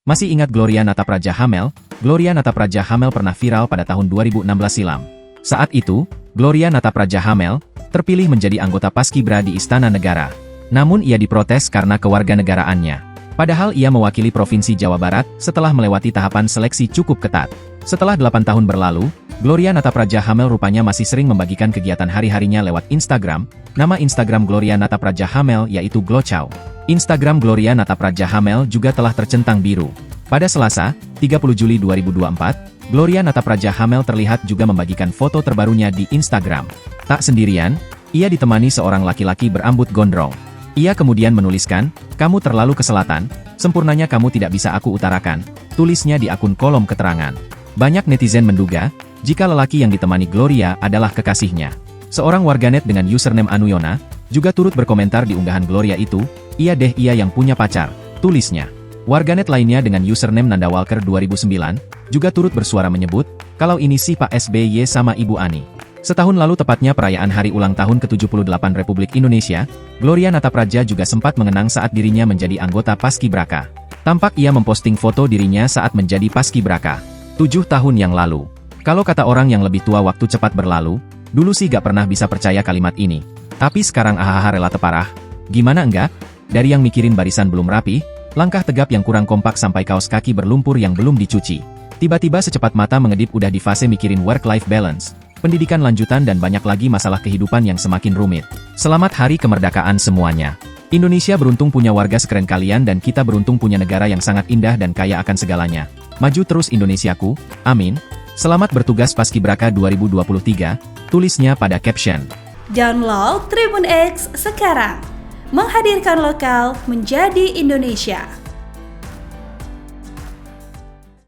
Masih ingat Gloria Natapraja Hamel? Gloria Natapraja Hamel pernah viral pada tahun 2016 silam. Saat itu, Gloria Natapraja Hamel terpilih menjadi anggota Paskibra di Istana Negara. Namun ia diprotes karena kewarganegaraannya. Padahal ia mewakili Provinsi Jawa Barat setelah melewati tahapan seleksi cukup ketat. Setelah 8 tahun berlalu, Gloria Natapraja Hamel rupanya masih sering membagikan kegiatan hari-harinya lewat Instagram. Nama Instagram Gloria Natapraja Hamel yaitu Glochow. Instagram Gloria Natapraja Hamel juga telah tercentang biru. Pada Selasa, 30 Juli 2024, Gloria Natapraja Hamel terlihat juga membagikan foto terbarunya di Instagram. Tak sendirian, ia ditemani seorang laki-laki berambut gondrong. Ia kemudian menuliskan, "Kamu terlalu ke selatan, sempurnanya kamu tidak bisa aku utarakan," tulisnya di akun kolom keterangan. Banyak netizen menduga, jika lelaki yang ditemani Gloria adalah kekasihnya. Seorang warganet dengan username Anuyona, juga turut berkomentar di unggahan Gloria itu, "Iya deh ia yang punya pacar," tulisnya. Warganet lainnya dengan username Nandawalker 2009, juga turut bersuara menyebut, "Kalau ini sih Pak SBY sama Ibu Ani." Setahun lalu tepatnya perayaan hari ulang tahun ke-78 Republik Indonesia, Gloria Natapraja juga sempat mengenang saat dirinya menjadi anggota Paskibraka. Tampak ia memposting foto dirinya saat menjadi Paskibraka 7 tahun yang lalu. Kalau kata orang yang lebih tua waktu cepat berlalu, dulu sih gak pernah bisa percaya kalimat ini. Tapi sekarang rela teparah. Gimana enggak? Dari yang mikirin barisan belum rapi, langkah tegap yang kurang kompak sampai kaos kaki berlumpur yang belum dicuci. Tiba-tiba secepat mata mengedip udah di fase mikirin work-life balance, pendidikan lanjutan dan banyak lagi masalah kehidupan yang semakin rumit. Selamat Hari Kemerdekaan semuanya. Indonesia beruntung punya warga sekeren kalian dan kita beruntung punya negara yang sangat indah dan kaya akan segalanya. Maju terus Indonesiaku, amin. Selamat bertugas Paskibraka 2023, tulisnya pada caption. Download Tribun X sekarang, menghadirkan lokal menjadi Indonesia.